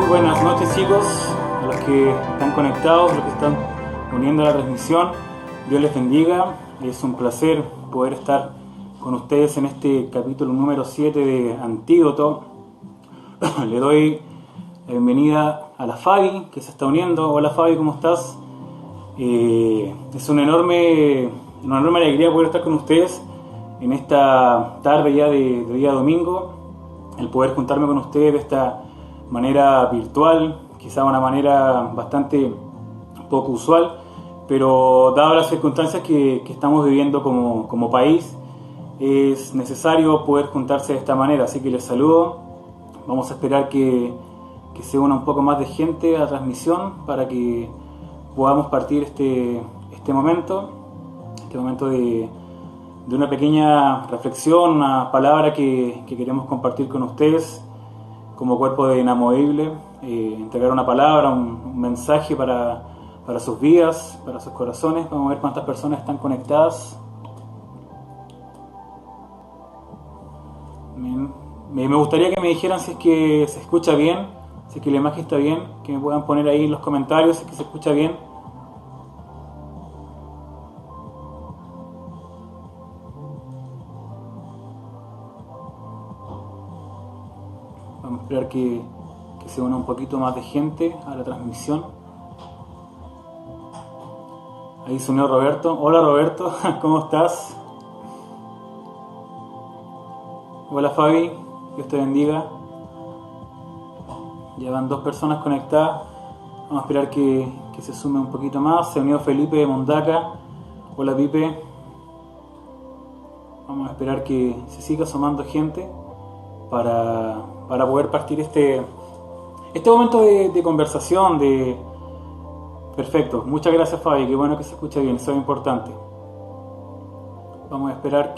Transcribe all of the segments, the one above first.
Muy buenas noches, chicos, a los que están conectados, a los que están uniendo a la transmisión. Dios les bendiga. Es un placer poder estar con ustedes en este capítulo número 7 de Antídoto. Le doy la bienvenida a la Fabi, que se está uniendo. Hola Fabi, ¿cómo estás? Es una enorme alegría poder estar con ustedes en esta tarde ya de día domingo, el poder juntarme con ustedes de esta manera virtual, quizá una manera bastante poco usual, pero dadas las circunstancias que estamos viviendo como país, es necesario poder juntarse de esta manera, así que les saludo. Vamos a esperar que se una un poco más de gente a la transmisión para que podamos partir este momento de una pequeña reflexión, una palabra que queremos compartir con ustedes como cuerpo de Inamovible, entregar una palabra, un mensaje para sus vidas, para sus corazones. Vamos a ver cuántas personas están conectadas. Me gustaría que me dijeran si es que se escucha bien, si es que la imagen está bien, que me puedan poner ahí en los comentarios si es que se escucha bien. Vamos a esperar que se una un poquito más de gente a la transmisión. Ahí se unió Roberto. Hola Roberto, ¿cómo estás? Hola Fabi, Dios te bendiga. Llevan 2 personas conectadas. Vamos a esperar que se sume un poquito más. Se unió Felipe de Mondaca. Hola Pipe. Vamos a esperar que se siga sumando gente para poder partir este momento de conversación. Perfecto, muchas gracias Fabi, qué bueno que se escucha bien, eso es importante. Vamos a esperar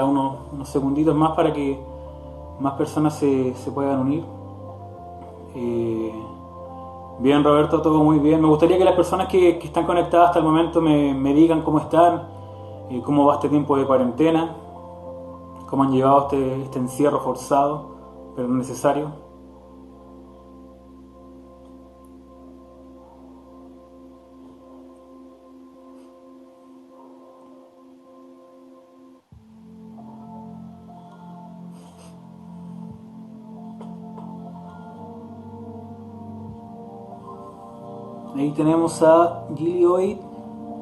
unos segunditos más para que más personas se puedan unir. Bien Roberto, todo muy bien. Me gustaría que las personas que están conectadas hasta el momento me digan cómo están, cómo va este tiempo de cuarentena, cómo han llevado este encierro forzado, pero necesario. Ahí tenemos a Gili Oid,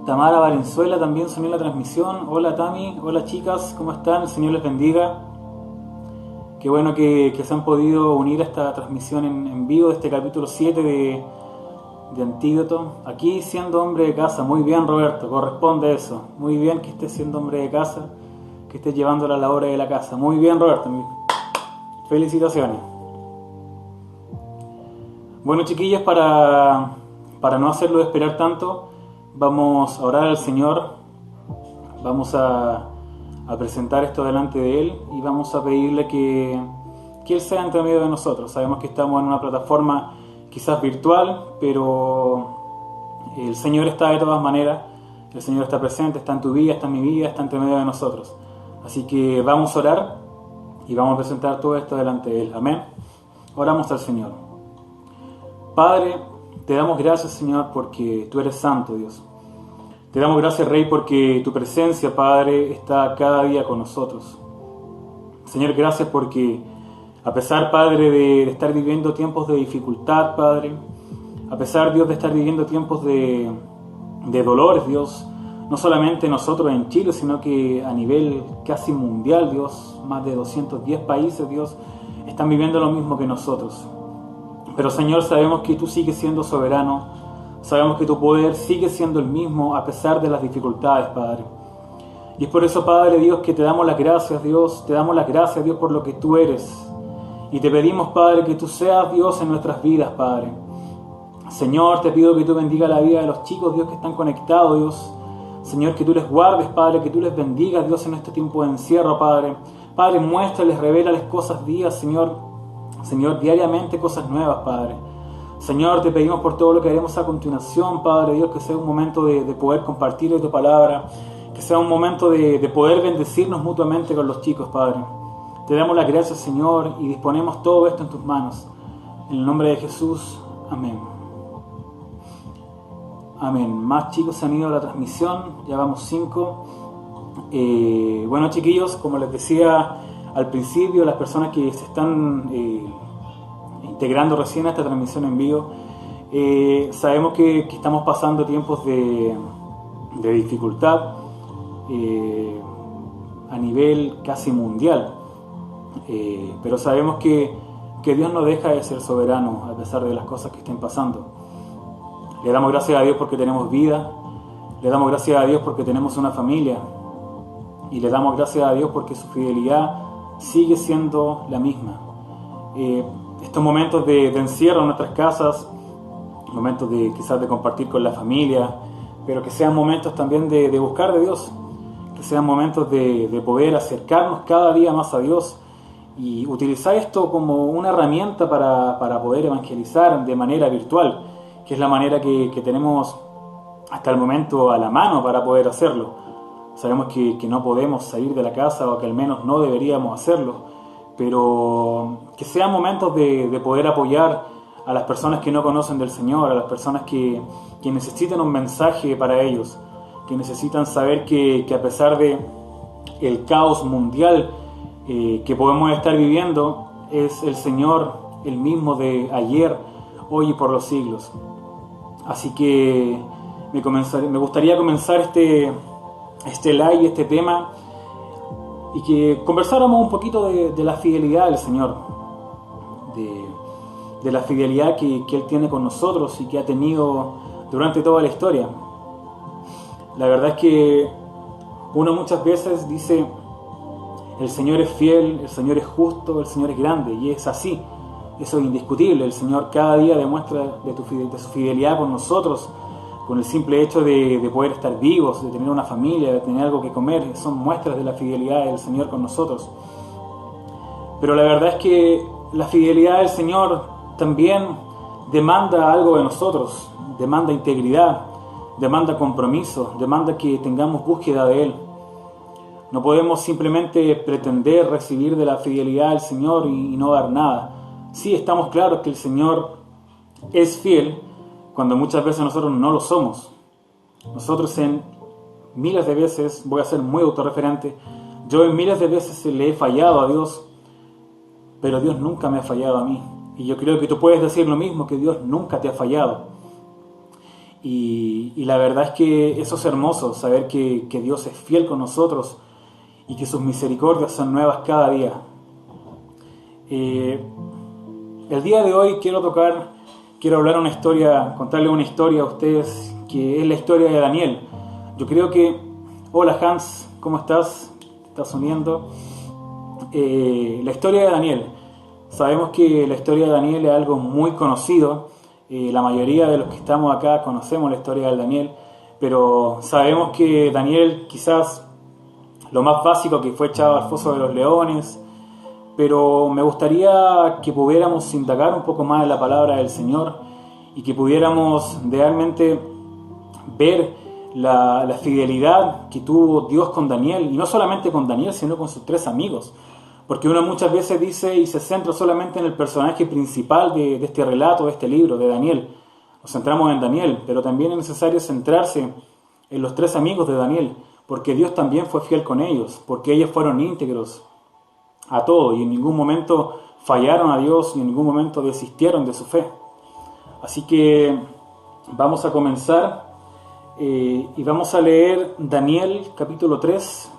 Tamara Valenzuela también se unió a la transmisión. Hola Tami, hola chicas, ¿cómo están? El Señor les bendiga. Qué bueno que se han podido unir a esta transmisión en vivo de este capítulo 7 de Antídoto. Aquí siendo hombre de casa, muy bien Roberto, corresponde eso. Muy bien que estés siendo hombre de casa, que estés llevándola a la hora de la casa. Muy bien Roberto, felicitaciones. Bueno chiquillos, para no hacerlo esperar tanto, vamos a orar al Señor, vamos a presentar esto delante de Él y vamos a pedirle que Él sea entre medio de nosotros. Sabemos que estamos en una plataforma quizás virtual, pero el Señor está de todas maneras, el Señor está presente, está en tu vida, está en mi vida, está entre medio de nosotros. Así que vamos a orar y vamos a presentar todo esto delante de Él. Amén. Oramos al Señor. Padre, te damos gracias, Señor, porque tú eres santo, Dios. Te damos gracias, Rey, porque tu presencia, Padre, está cada día con nosotros. Señor, gracias porque a pesar, Padre, de estar viviendo tiempos de dificultad, Padre, a pesar, Dios, de estar viviendo tiempos de dolores, Dios, no solamente nosotros en Chile, sino que a nivel casi mundial, Dios, más de 210 países, Dios, están viviendo lo mismo que nosotros. Pero Señor, sabemos que tú sigues siendo soberano, sabemos que tu poder sigue siendo el mismo a pesar de las dificultades, Padre. Y es por eso, Padre Dios, que te damos las gracias, Dios, te damos las gracias, Dios, por lo que tú eres. Y te pedimos, Padre, que tú seas Dios en nuestras vidas, Padre. Señor, te pido que tú bendigas la vida de los chicos, Dios, que están conectados, Dios. Señor, que tú les guardes, Padre, que tú les bendigas, Dios, en este tiempo de encierro, Padre. Padre, muéstrales, revélales cosas días, Señor, diariamente cosas nuevas, Padre. Señor, te pedimos por todo lo que haremos a continuación, Padre Dios, que sea un momento de poder compartir de tu palabra, que sea un momento de poder bendecirnos mutuamente con los chicos, Padre. Te damos las gracias, Señor, y disponemos todo esto en tus manos. En el nombre de Jesús, amén. Amén. Más chicos se han ido a la transmisión, ya vamos 5. Bueno, chiquillos, como les decía al principio, las personas que se están integrando recién a esta transmisión en vivo, sabemos que estamos pasando tiempos de dificultad a nivel casi mundial, pero sabemos que Dios no deja de ser soberano a pesar de las cosas que estén pasando. Le damos gracias a Dios porque tenemos vida, le damos gracias a Dios porque tenemos una familia, y le damos gracias a Dios porque su fidelidad sigue siendo la misma. Estos momentos de encierro en nuestras casas, momentos quizás de compartir con la familia, pero que sean momentos también de buscar de Dios, que sean momentos de poder acercarnos cada día más a Dios y utilizar esto como una herramienta para poder evangelizar de manera virtual, que es la manera que tenemos hasta el momento a la mano para poder hacerlo. Sabemos que no podemos salir de la casa, o que al menos no deberíamos hacerlo, pero que sean momentos de poder apoyar a las personas que no conocen del Señor, a las personas que necesitan un mensaje para ellos, que necesitan saber que a pesar de el caos mundial que podemos estar viviendo, es el Señor el mismo de ayer, hoy y por los siglos. Así que me gustaría comenzar este live, este tema, y que conversáramos un poquito de la fidelidad del Señor, de la fidelidad que Él tiene con nosotros y que ha tenido durante toda la historia. La verdad es que uno muchas veces dice: el Señor es fiel, el Señor es justo, el Señor es grande, y es así, eso es indiscutible. El Señor cada día demuestra de su fidelidad con nosotros, con el simple hecho de poder estar vivos, de tener una familia, de tener algo que comer. Son muestras de la fidelidad del Señor con nosotros. Pero la verdad es que la fidelidad del Señor también demanda algo de nosotros, demanda integridad, demanda compromiso, demanda que tengamos búsqueda de Él. No podemos simplemente pretender recibir de la fidelidad del Señor y no dar nada. Sí, estamos claros que el Señor es fiel, cuando muchas veces nosotros no lo somos. Nosotros en miles de veces, voy a ser muy autorreferente, yo en miles de veces le he fallado a Dios, pero Dios nunca me ha fallado a mí. Y yo creo que tú puedes decir lo mismo, que Dios nunca te ha fallado. Y la verdad es que eso es hermoso, saber que Dios es fiel con nosotros y que sus misericordias son nuevas cada día. El día de hoy quiero hablar una historia, contarle una historia a ustedes, que es la historia de Daniel. Yo creo que... Hola Hans, ¿cómo estás? ¿Te estás uniendo? La historia de Daniel. Sabemos que la historia de Daniel es algo muy conocido. La mayoría de los que estamos acá conocemos la historia de Daniel, pero sabemos que Daniel quizás lo más básico, que fue echado al foso de los leones. Pero me gustaría que pudiéramos indagar un poco más en la palabra del Señor y que pudiéramos realmente ver la fidelidad que tuvo Dios con Daniel, y no solamente con Daniel, sino con sus 3 amigos. Porque uno muchas veces dice y se centra solamente en el personaje principal de este relato, de este libro, de Daniel. Nos centramos en Daniel, pero también es necesario centrarse en los 3 amigos de Daniel, porque Dios también fue fiel con ellos, porque ellos fueron íntegros a todo y en ningún momento fallaron a Dios y en ningún momento desistieron de su fe. Así que vamos a comenzar y vamos a leer Daniel capítulo 3.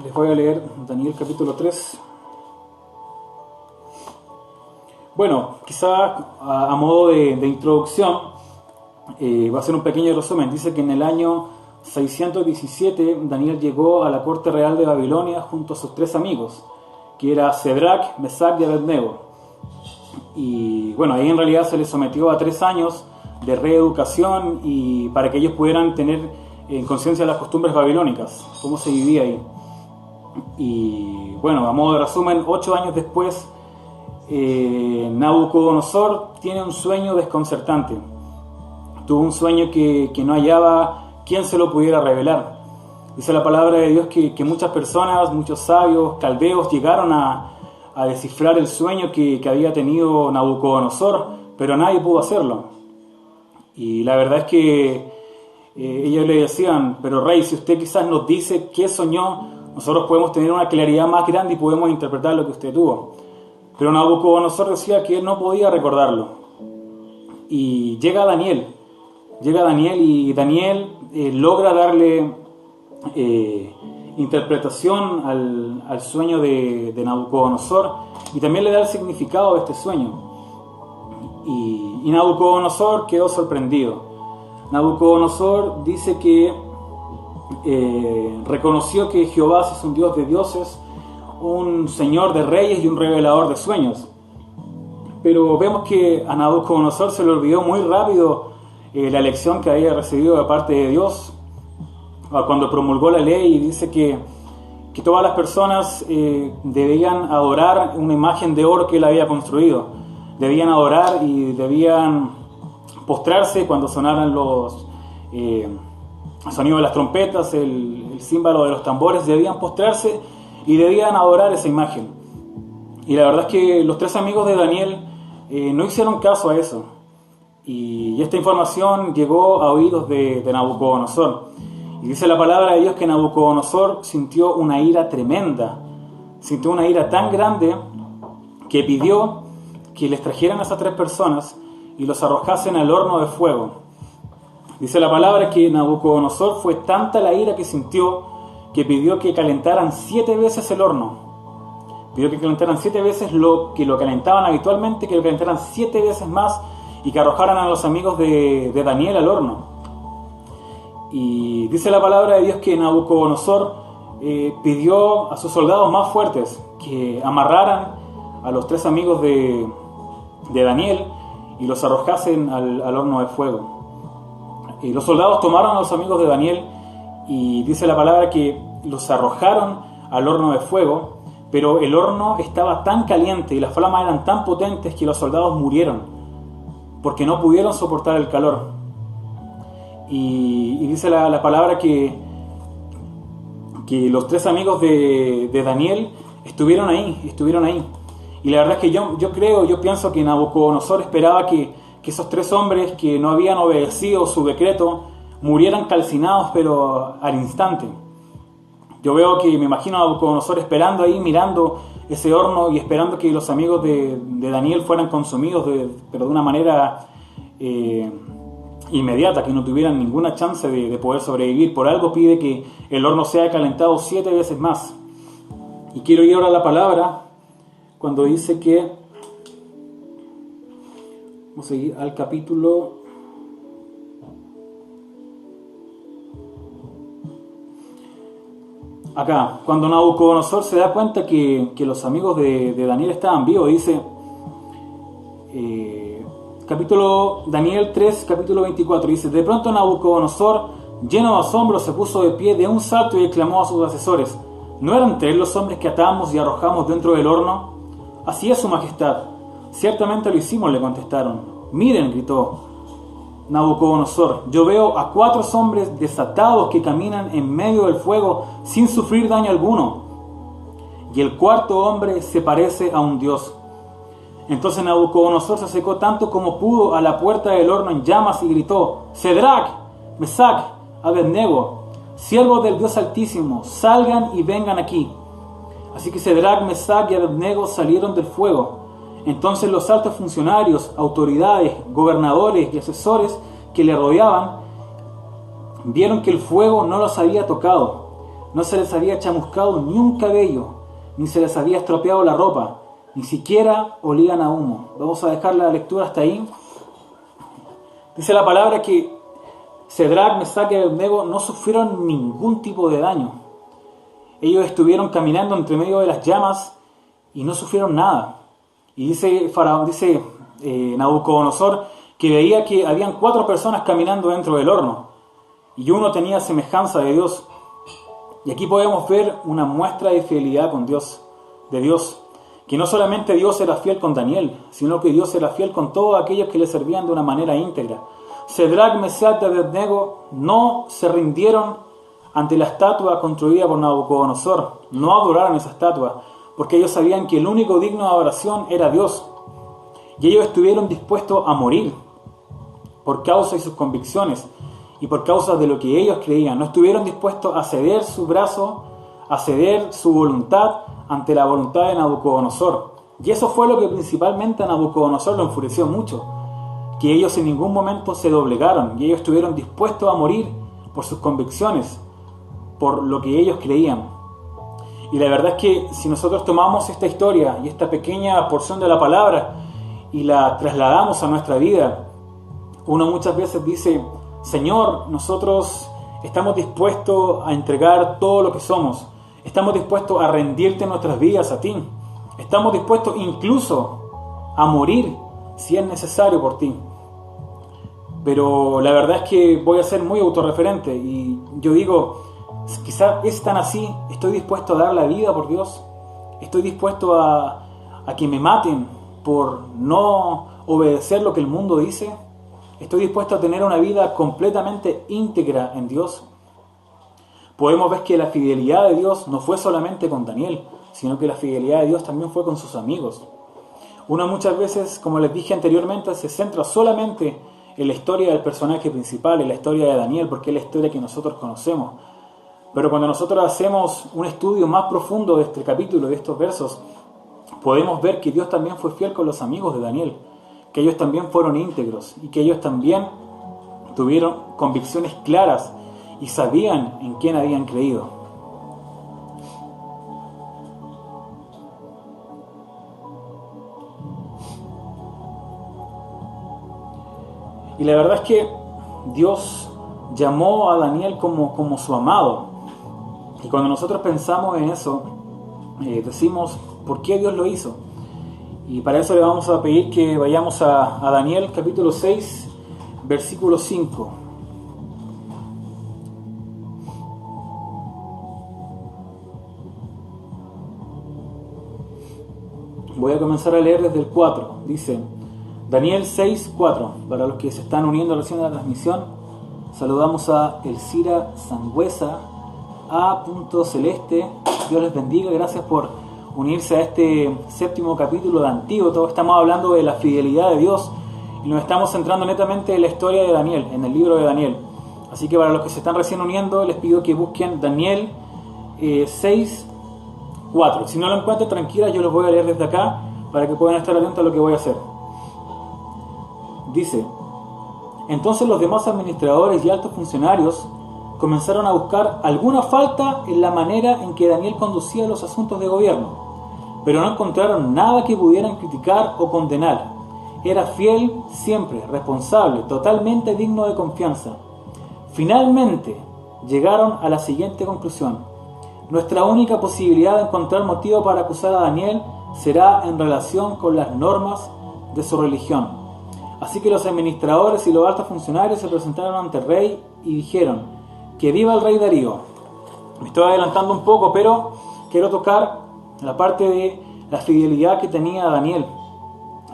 Les voy a leer Daniel capítulo 3. Bueno, quizás a modo de introducción, va a ser un pequeño resumen. Dice que en el año 617 Daniel llegó a la corte real de Babilonia junto a sus 3 amigos, que era Cedrac, Mesac y Abednego. Y bueno, ahí en realidad se les sometió a 3 años de reeducación y para que ellos pudieran tener en conciencia las costumbres babilónicas, cómo se vivía ahí. Y bueno, a modo de resumen, 8 años después, Nabucodonosor tiene un sueño desconcertante. Tuvo un sueño que no hallaba quien se lo pudiera revelar. Dice la palabra de Dios que muchas personas, muchos sabios, caldeos, llegaron a descifrar el sueño que había tenido Nabucodonosor, pero nadie pudo hacerlo. Y la verdad es que ellos le decían, pero rey, si usted quizás nos dice qué soñó, nosotros podemos tener una claridad más grande y podemos interpretar lo que usted tuvo. Pero Nabucodonosor decía que él no podía recordarlo. Y llega Daniel y Daniel logra darle interpretación al sueño de Nabucodonosor, y también le da el significado de este sueño. Y Nabucodonosor quedó sorprendido. Nabucodonosor dice que reconoció que Jehová es un Dios de dioses, un Señor de reyes y un revelador de sueños. Pero vemos que a Nabucodonosor se le olvidó muy rápido la lección que había recibido de parte de Dios cuando promulgó la ley, y dice que todas las personas debían adorar una imagen de oro que él había construido. Debían adorar y debían postrarse cuando sonaran los sonidos de las trompetas, el címbalo de los tambores. Debían postrarse y debían adorar esa imagen. Y la verdad es que los tres amigos de Daniel no hicieron caso a eso. Y esta información llegó a oídos de Nabucodonosor. Y dice la palabra de Dios que Nabucodonosor sintió una ira tremenda. Sintió una ira tan grande que pidió que les trajeran a esas tres personas y los arrojasen al horno de fuego. Dice la palabra que Nabucodonosor fue tanta la ira que sintió que pidió que calentaran 7 veces el horno. Pidió que calentaran 7 veces lo que lo calentaban habitualmente, que lo calentaran 7 veces más y que arrojaran a los amigos de Daniel al horno. Y dice la palabra de Dios que Nabucodonosor pidió a sus soldados más fuertes que amarraran a los tres amigos de Daniel y los arrojasen al horno de fuego. Y los soldados tomaron a los amigos de Daniel y dice la palabra que los arrojaron al horno de fuego, pero el horno estaba tan caliente y las flamas eran tan potentes que los soldados murieron porque no pudieron soportar el calor. Y dice la palabra que los tres amigos de Daniel estuvieron ahí. Y la verdad es que yo pienso que Nabucodonosor esperaba que esos tres hombres que no habían obedecido su decreto murieran calcinados, pero al instante. Yo me imagino a Nabucodonosor esperando ahí, mirando ese horno y esperando que los amigos de Daniel fueran consumidos, pero de una manera inmediata, que no tuvieran ninguna chance de poder sobrevivir. Por algo pide que el horno sea calentado 7 veces más. Y quiero ir ahora a la palabra cuando dice que, vamos a ir al capítulo acá, cuando Nabucodonosor se da cuenta que los amigos de Daniel estaban vivos, dice Daniel 3, capítulo 24, dice: de pronto Nabucodonosor, lleno de asombro, se puso de pie de un salto y exclamó a sus asesores: ¿no eran 3 los hombres que atamos y arrojamos dentro del horno? Así es, su majestad. Ciertamente lo hicimos, le contestaron. Miren, gritó Nabucodonosor, yo veo a 4 hombres desatados que caminan en medio del fuego sin sufrir daño alguno. Y el 4.º hombre se parece a un dios. Entonces Nabucodonosor se acercó tanto como pudo a la puerta del horno en llamas y gritó: Cedrac, Mesac, Abednego, siervos del Dios Altísimo, salgan y vengan aquí. Así que Cedrac, Mesac y Abednego salieron del fuego. Entonces los altos funcionarios, autoridades, gobernadores y asesores que le rodeaban vieron que el fuego no los había tocado, no se les había chamuscado ni un cabello, ni se les había estropeado la ropa, ni siquiera olían a humo. Vamos a dejar la lectura hasta ahí. Dice la palabra que Cedrac, Mesac y Abednego no sufrieron ningún tipo de daño. Ellos estuvieron caminando entre medio de las llamas y no sufrieron nada. Y dice Nabucodonosor que veía que habían 4 personas caminando dentro del horno y uno tenía semejanza de Dios. Y aquí podemos ver una muestra de fidelidad de Dios, que no solamente Dios era fiel con Daniel, sino que Dios era fiel con todos aquellos que le servían de una manera íntegra. Cedrac, Mesac y Abednego no se rindieron ante la estatua construida por Nabucodonosor. No adoraron esa estatua, porque ellos sabían que el único digno de adoración era Dios. Y ellos estuvieron dispuestos a morir por causa de sus convicciones y por causa de lo que ellos creían. No estuvieron dispuestos a ceder su brazo, a ceder su voluntad ante la voluntad de Nabucodonosor. Y eso fue lo que principalmente a Nabucodonosor lo enfureció mucho, que ellos en ningún momento se doblegaron y ellos estuvieron dispuestos a morir por sus convicciones, por lo que ellos creían. Y la verdad es que si nosotros tomamos esta historia y esta pequeña porción de la palabra y la trasladamos a nuestra vida, uno muchas veces dice: Señor, nosotros estamos dispuestos a entregar todo lo que somos, estamos dispuestos a rendirte nuestras vidas a ti, estamos dispuestos incluso a morir si es necesario por ti. Pero la verdad es que voy a ser muy autorreferente y yo digo, quizás es tan así, estoy dispuesto a dar la vida por Dios, estoy dispuesto a que me maten por no obedecer lo que el mundo dice, estoy dispuesto a tener una vida completamente íntegra en Dios. Podemos ver que la fidelidad de Dios no fue solamente con Daniel, sino que la fidelidad de Dios también fue con sus amigos. Uno muchas veces, como les dije anteriormente, se centra solamente en la historia del personaje principal, en la historia de Daniel, porque es la historia que nosotros conocemos. Pero cuando nosotros hacemos un estudio más profundo de este capítulo, de estos versos, podemos ver que Dios también fue fiel con los amigos de Daniel, que ellos también fueron íntegros y que ellos también tuvieron convicciones claras y sabían en quién habían creído. Y la verdad es que Dios llamó a Daniel como su amado. Y cuando nosotros pensamos en eso, decimos, ¿por qué Dios lo hizo? Y para eso le vamos a pedir que vayamos a Daniel capítulo 6, versículo 5. Voy a comenzar a leer desde el 4. Dice, Daniel 6, 4. Para los que se están uniendo recién a la transmisión, saludamos a Elcira Sangüesa, A. Celeste. Dios les bendiga, gracias por unirse a este séptimo capítulo de Antídoto. Estamos hablando de la fidelidad de Dios y nos estamos centrando netamente en la historia de Daniel, en el libro de Daniel. Así que para los que se están recién uniendo, les pido que busquen Daniel 6, 4. Si no lo encuentran, tranquila, yo los voy a leer desde acá para que puedan estar atentos a lo que voy a hacer. Dice, entonces los demás administradores y altos funcionarios comenzaron a buscar alguna falta en la manera en que Daniel conducía los asuntos de gobierno, pero no encontraron nada que pudieran criticar o condenar. Era fiel siempre, responsable, totalmente digno de confianza. Finalmente llegaron a la siguiente conclusión: nuestra única posibilidad de encontrar motivo para acusar a Daniel será en relación con las normas de su religión. Así que los administradores y los altos funcionarios se presentaron ante el rey y dijeron: ¡que viva el rey Darío! Me estoy adelantando un poco, pero quiero tocar la parte de la fidelidad que tenía Daniel.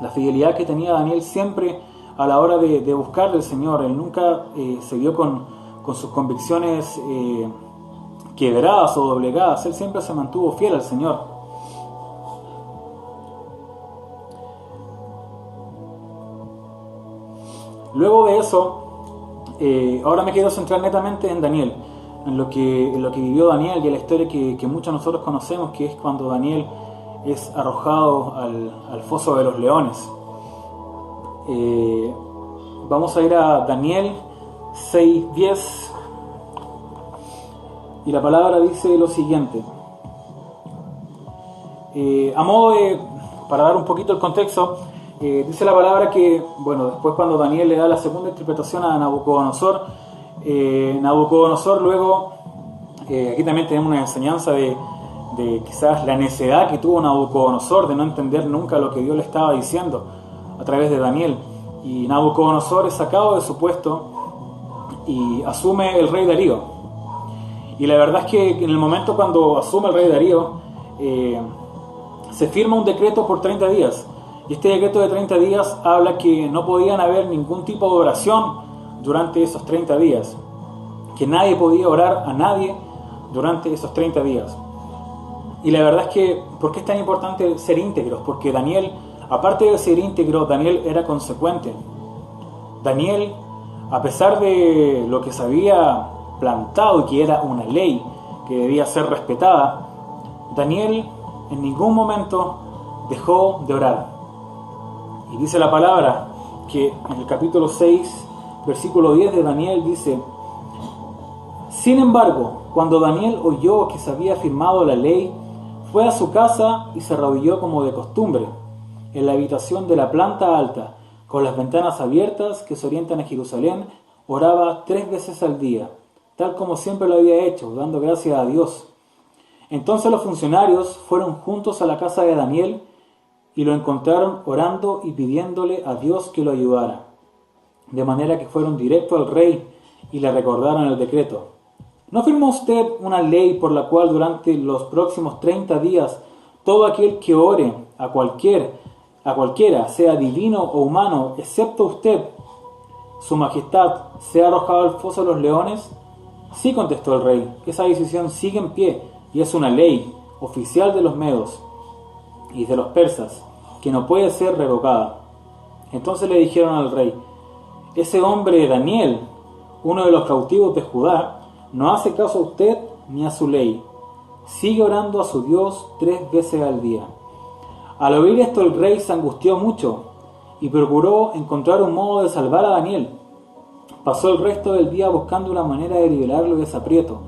La fidelidad que tenía Daniel siempre a la hora de buscar al Señor. Él nunca se vio con sus convicciones quebradas o doblegadas. Él siempre se mantuvo fiel al Señor. Luego de eso, ahora me quiero centrar netamente en Daniel, en lo que vivió Daniel y en la historia que muchos de nosotros conocemos, que es cuando Daniel es arrojado al foso de los leones. Vamos a ir a Daniel 6:10 y la palabra dice lo siguiente. Para dar un poquito el contexto, dice la palabra que, después cuando Daniel le da la segunda interpretación a Nabucodonosor, Nabucodonosor luego, aquí también tenemos una enseñanza de quizás la necedad que tuvo Nabucodonosor de no entender nunca lo que Dios le estaba diciendo a través de Daniel. Y Nabucodonosor es sacado de su puesto y asume el rey Darío. Y la verdad es que en el momento cuando asume el rey Darío, se firma un decreto por 30 días. Y este decreto de 30 días habla que no podían haber ningún tipo de oración durante esos 30 días. que nadie podía orar a nadie durante esos 30 días. Y la verdad es que, ¿por qué es tan importante ser íntegros? Porque Daniel, aparte de ser íntegro, Daniel era consecuente. Daniel, a pesar de lo que se había plantado y que era una ley que debía ser respetada, Daniel en ningún momento dejó de orar. Y dice la palabra que en el capítulo 6, versículo 10 de Daniel dice: sin embargo, cuando Daniel oyó que se había firmado la ley, fue a su casa y se arrodilló como de costumbre, en la habitación de la planta alta, con las ventanas abiertas que se orientan a Jerusalén. Oraba 3 veces al día, tal como siempre lo había hecho, dando gracias a Dios. Entonces los funcionarios fueron juntos a la casa de Daniel y lo encontraron orando y pidiéndole a Dios que lo ayudara. De manera que fueron directo al rey y le recordaron el decreto. ¿No firmó usted una ley por la cual durante los próximos 30 días todo aquel que ore a cualquiera, sea divino o humano, excepto usted, su majestad, sea arrojado al foso de los leones? Sí, contestó el rey, esa decisión sigue en pie y es una ley oficial de los medos y de los persas que no puede ser revocada. Entonces le dijeron al rey: ese hombre Daniel, uno de los cautivos de Judá, no hace caso a usted ni a su ley. Sigue orando a su Dios 3 veces al día. Al oír esto, el rey se angustió mucho y procuró encontrar un modo de salvar a Daniel. Pasó el resto del día buscando una manera de liberarlo de ese aprieto.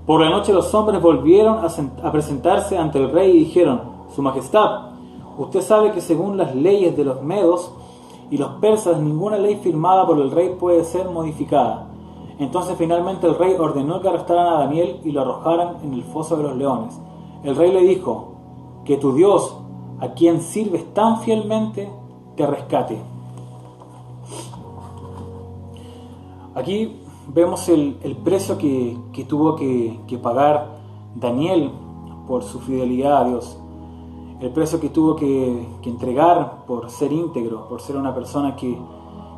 Por la noche los hombres volvieron a presentarse ante el rey y dijeron: Su Majestad, usted sabe que según las leyes de los medos y los persas, ninguna ley firmada por el rey puede ser modificada. Entonces finalmente el rey ordenó que arrestaran a Daniel y lo arrojaran en el foso de los leones. El rey le dijo: que tu Dios, a quien sirves tan fielmente, te rescate. Aquí vemos el precio que tuvo que pagar Daniel por su fidelidad a Dios. El precio que tuvo que entregar por ser íntegro, por ser una persona que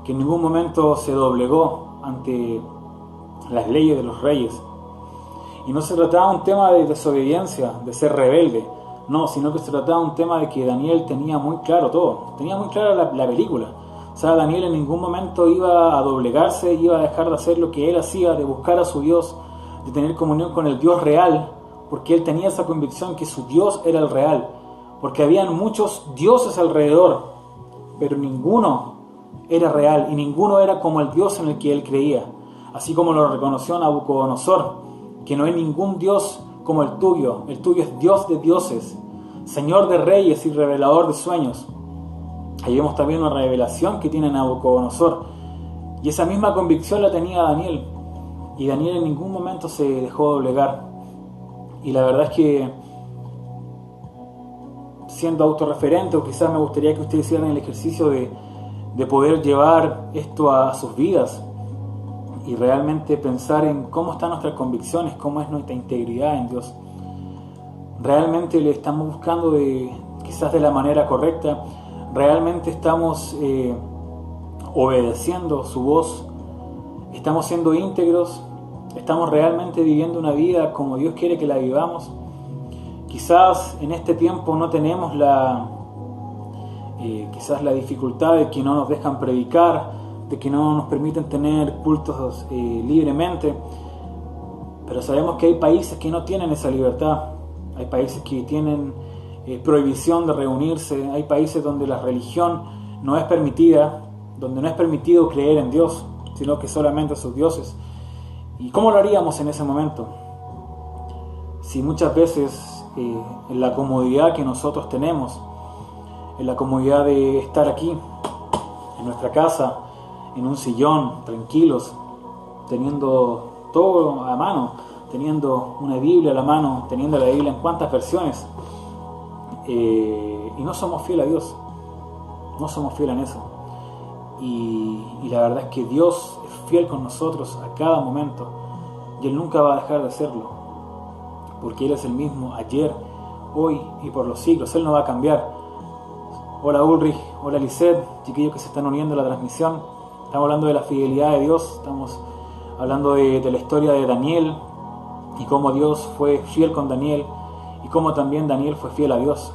en ningún momento se doblegó ante las leyes de los reyes. Y no se trataba de un tema de desobediencia, de ser rebelde, no, sino que se trataba de un tema de que Daniel tenía muy claro todo, tenía muy clara la película. O sea, Daniel en ningún momento iba a doblegarse, iba a dejar de hacer lo que él hacía, de buscar a su Dios, de tener comunión con el Dios real, porque él tenía esa convicción que su Dios era el real, porque habían muchos dioses alrededor, pero ninguno era real y ninguno era como el Dios en el que él creía. Así como lo reconoció Nabucodonosor, que no hay ningún Dios como el tuyo es Dios de dioses, Señor de reyes y revelador de sueños. Ahí vemos también una revelación que tiene Nabucodonosor, y esa misma convicción la tenía Daniel, y Daniel en ningún momento se dejó doblegar. Y la verdad es que, siendo autorreferente, o quizás me gustaría que ustedes hicieran el ejercicio de poder llevar esto a sus vidas y realmente pensar en cómo están nuestras convicciones, cómo es nuestra integridad en Dios. ¿Realmente le estamos buscando quizás de la manera correcta? ¿Realmente estamos obedeciendo su voz? ¿Estamos siendo íntegros? ¿Estamos realmente viviendo una vida como Dios quiere que la vivamos? Quizás en este tiempo no tenemos quizás la dificultad de que no nos dejan predicar, de que no nos permiten tener cultos libremente, pero sabemos que hay países que no tienen esa libertad, hay países que tienen prohibición de reunirse, hay países donde la religión no es permitida, donde no es permitido creer en Dios, sino que solamente a sus dioses. ¿Y cómo lo haríamos en ese momento? Si muchas veces en la comodidad que nosotros tenemos, en la comodidad de estar aquí, en nuestra casa, en un sillón, tranquilos, teniendo todo a mano, teniendo una Biblia a la mano, teniendo la Biblia en cuántas versiones, y no somos fieles a Dios, no somos fieles en eso. Y la verdad es que Dios es fiel con nosotros a cada momento, y Él nunca va a dejar de hacerlo, porque Él es el mismo ayer, hoy y por los siglos. Él no va a cambiar. Hola Ulrich, hola Lisette, chiquillos que se están uniendo a la transmisión. Estamos hablando de la fidelidad de Dios, estamos hablando de la historia de Daniel y cómo Dios fue fiel con Daniel y cómo también Daniel fue fiel a Dios.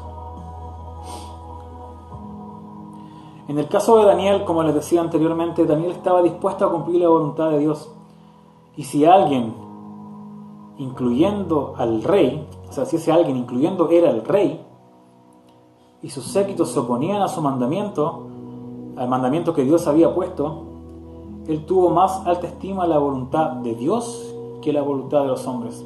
En el caso de Daniel, como les decía anteriormente, Daniel estaba dispuesto a cumplir la voluntad de Dios. Y si alguien, incluyendo al rey, o sea, si ese alguien, incluyendo, era el rey, y sus séquitos se oponían a su mandamiento, al mandamiento que Dios había puesto, él tuvo más alta estima la voluntad de Dios que la voluntad de los hombres.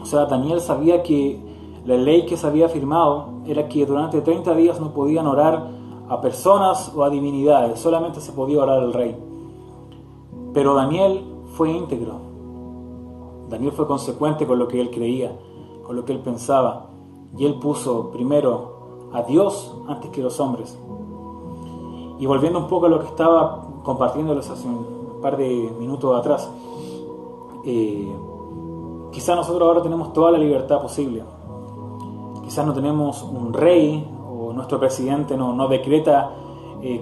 O sea, Daniel sabía que la ley que se había firmado era que durante 30 días no podían orar a personas o a divinidades, solamente se podía orar al rey. Pero Daniel fue íntegro. Daniel fue consecuente con lo que él creía, con lo que él pensaba, y él puso primero a Dios antes que los hombres. Y volviendo un poco a lo que estaba compartiéndoles hace un par de minutos atrás, quizás nosotros ahora tenemos toda la libertad posible. Quizás no tenemos un rey o nuestro presidente no decreta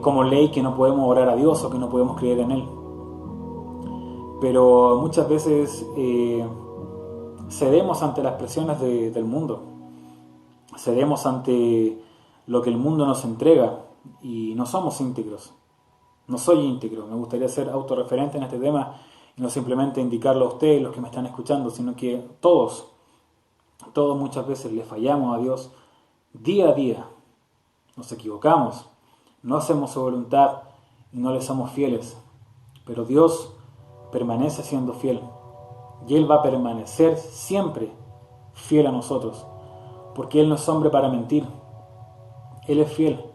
como ley que no podemos orar a Dios o que no podemos creer en Él. Pero muchas veces cedemos ante las presiones del mundo, cedemos ante lo que el mundo nos entrega y no somos íntegros. No soy íntegro, me gustaría ser autorreferente en este tema y no simplemente indicarlo a ustedes, los que me están escuchando, sino que todos muchas veces le fallamos a Dios día a día. Nos equivocamos, no hacemos su voluntad y no le somos fieles. Pero Dios permanece siendo fiel y Él va a permanecer siempre fiel a nosotros, porque Él no es hombre para mentir. Él es fiel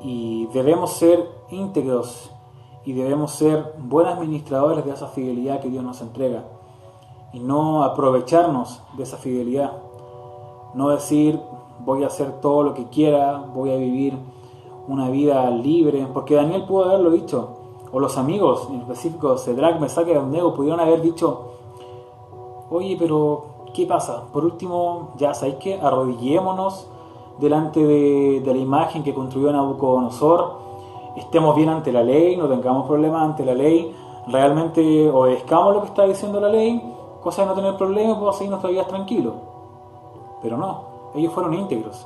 y debemos ser íntegros y debemos ser buenos administradores de esa fidelidad que Dios nos entrega y no aprovecharnos de esa fidelidad. No decir voy a hacer todo lo que quiera, voy a vivir una vida libre, porque Daniel pudo haberlo dicho, o los amigos, en específico Cedrac, Mesac y Abednego, pudieron haber dicho: oye, pero ¿qué pasa? Por último, ya sabéis que arrodillémonos delante de la imagen que construyó Nabucodonosor, estemos bien ante la ley, no tengamos problemas ante la ley, realmente obedezcamos lo que está diciendo la ley, cosa de no tener problemas, podemos seguir nuestras vidas tranquilos. Pero no, ellos fueron íntegros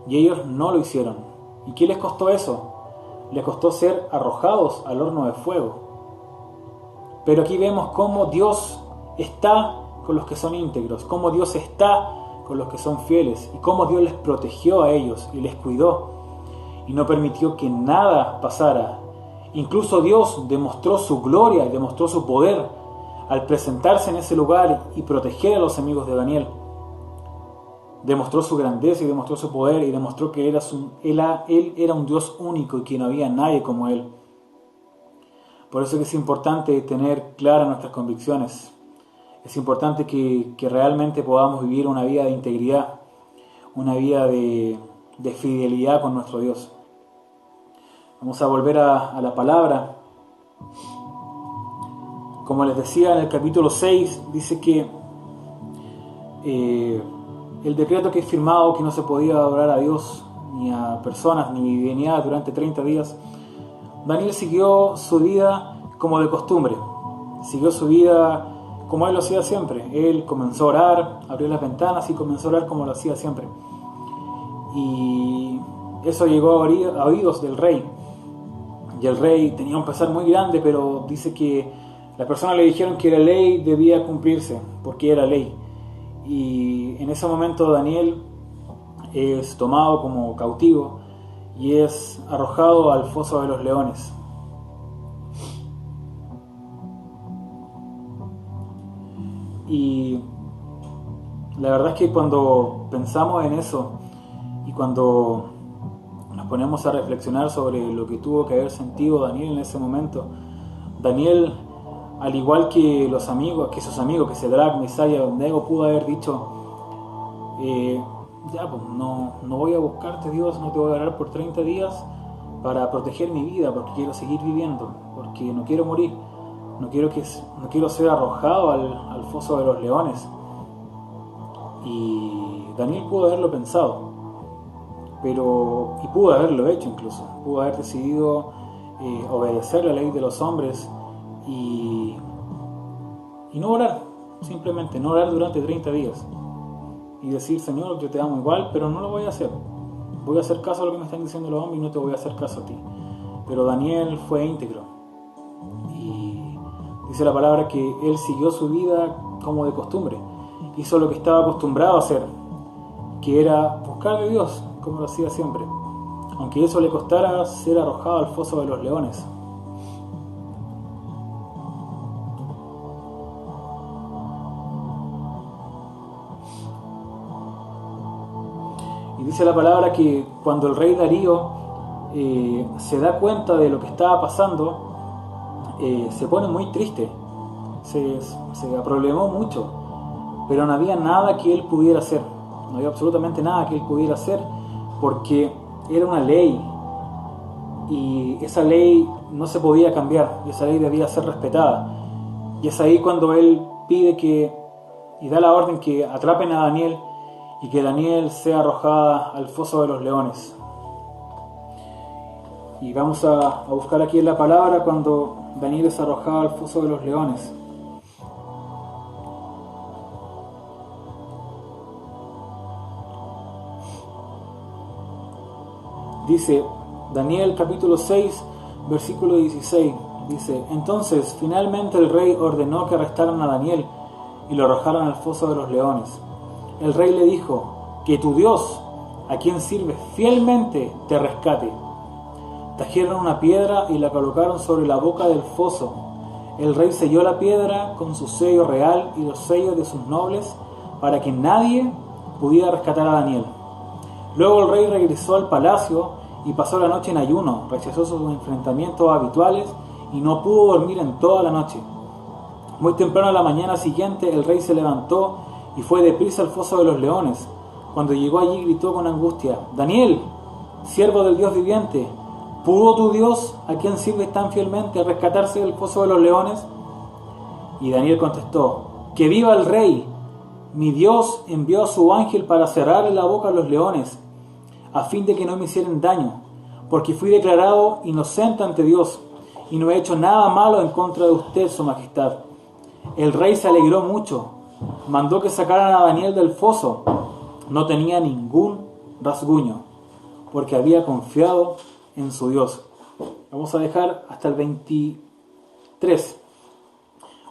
y ellos no lo hicieron. ¿Y qué les costó eso? Les costó ser arrojados al horno de fuego. Pero aquí vemos cómo Dios está con los que son íntegros, cómo Dios está con los que son fieles y cómo Dios les protegió a ellos y les cuidó y no permitió que nada pasara. Incluso Dios demostró su gloria y demostró su poder al presentarse en ese lugar y proteger a los amigos de Daniel. Demostró su grandeza y demostró su poder y demostró que Él era un Dios único y que no había nadie como Él. Por eso es importante tener claras nuestras convicciones. Es importante que realmente podamos vivir una vida de integridad, una vida de fidelidad con nuestro Dios. Vamos a volver a la palabra. Como les decía en el capítulo 6, dice que el decreto que es firmado que no se podía adorar a Dios, ni a personas, ni divinidad durante 30 días, Daniel siguió su vida como de costumbre. Siguió su vida como él lo hacía siempre. Él comenzó a orar, abrió las ventanas y comenzó a orar como lo hacía siempre. Y eso llegó a oídos del rey. Y el rey tenía un pesar muy grande, pero dice que las personas le dijeron que la ley debía cumplirse, porque era ley. Y en ese momento Daniel es tomado como cautivo y es arrojado al foso de los leones. Y la verdad es que cuando pensamos en eso y cuando nos ponemos a reflexionar sobre lo que tuvo que haber sentido Daniel en ese momento, Daniel, al igual que sus amigos, que Cedrac, Mesac y Abednego, pudo haber dicho: no voy a buscarte, Dios, no te voy a orar por 30 días para proteger mi vida, porque quiero seguir viviendo, porque no quiero morir, no quiero ser arrojado al foso de los leones. Y Daniel pudo haberlo pensado, y pudo haberlo hecho incluso, pudo haber decidido obedecer la ley de los hombres y no orar, simplemente no orar durante 30 días y decir, Señor, yo te amo igual, pero no lo voy a hacer. Voy a hacer caso a lo que me están diciendo los hombres y no te voy a hacer caso a ti. Pero Daniel fue íntegro y dice la palabra que él siguió su vida como de costumbre. Hizo lo que estaba acostumbrado a hacer, que era buscar de Dios, como lo hacía siempre, aunque eso le costara ser arrojado al foso de los leones. Y dice la palabra que cuando el rey Darío se da cuenta de lo que estaba pasando, se pone muy triste, se aproblemó mucho, pero no había nada que él pudiera hacer, no había absolutamente nada que él pudiera hacer, porque era una ley y esa ley no se podía cambiar, y esa ley debía ser respetada. Y es ahí cuando él pide y da la orden que atrapen a Daniel y que Daniel sea arrojada al foso de los leones. Y vamos a buscar aquí en la palabra cuando Daniel es arrojado al foso de los leones. Dice Daniel capítulo 6, versículo 16. Dice, entonces finalmente el rey ordenó que arrestaran a Daniel y lo arrojaran al foso de los leones. El rey le dijo, que tu Dios, a quien sirves fielmente, te rescate. Trajeron una piedra y la colocaron sobre la boca del foso. El rey selló la piedra con su sello real y los sellos de sus nobles para que nadie pudiera rescatar a Daniel. Luego el rey regresó al palacio y pasó la noche en ayuno, rechazó sus enfrentamientos habituales y no pudo dormir en toda la noche. Muy temprano a la mañana siguiente el rey se levantó y fue deprisa al foso de los leones. Cuando llegó allí gritó con angustia, Daniel, siervo del Dios viviente, ¿pudo tu Dios, a quien sirves tan fielmente, rescatarse del foso de los leones? Y Daniel contestó, que viva el rey, mi Dios envió a su ángel para cerrarle la boca a los leones, a fin de que no me hicieran daño, porque fui declarado inocente ante Dios, y no he hecho nada malo en contra de usted, su majestad. El rey se alegró mucho, mandó que sacaran a Daniel del foso. No tenía ningún rasguño, porque había confiado en su Dios. Vamos a dejar hasta el 23.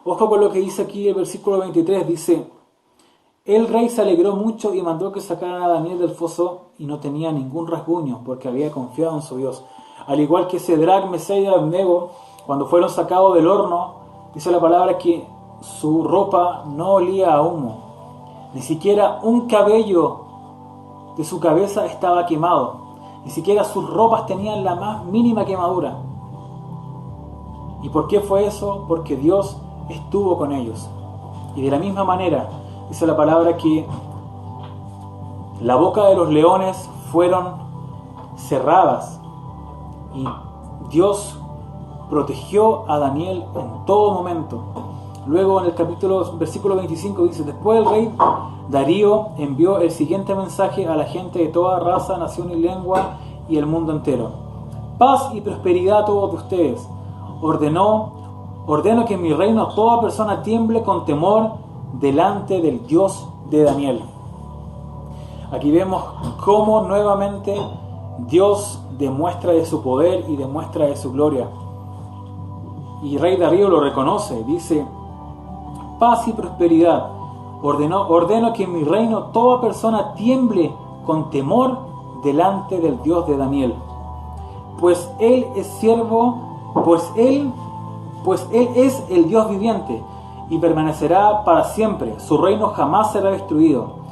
Ojo con lo que dice aquí el versículo 23, dice, el rey se alegró mucho y mandó que sacaran a Daniel del foso y no tenía ningún rasguño, porque había confiado en su Dios. Al igual que Cedrac, Mesach y Abednego, cuando fueron sacados del horno, dice la palabra que su ropa no olía a humo. Ni siquiera un cabello de su cabeza estaba quemado. Ni siquiera sus ropas tenían la más mínima quemadura. ¿Y por qué fue eso? Porque Dios estuvo con ellos. Y de la misma manera, dice la palabra que la boca de los leones fueron cerradas y Dios protegió a Daniel en todo momento. Luego en el versículo 25 dice, después el rey Darío envió el siguiente mensaje a la gente de toda raza, nación y lengua y el mundo entero. Paz y prosperidad a todos ustedes. Ordeno que en mi reino toda persona tiemble con temor delante del Dios de Daniel. Aquí vemos cómo nuevamente Dios demuestra de su poder y demuestra de su gloria. Y rey Darío lo reconoce, dice, paz y prosperidad. Ordeno que en mi reino toda persona tiemble con temor delante del Dios de Daniel. Pues él es el Dios viviente y permanecerá para siempre. Su reino jamás será destruido.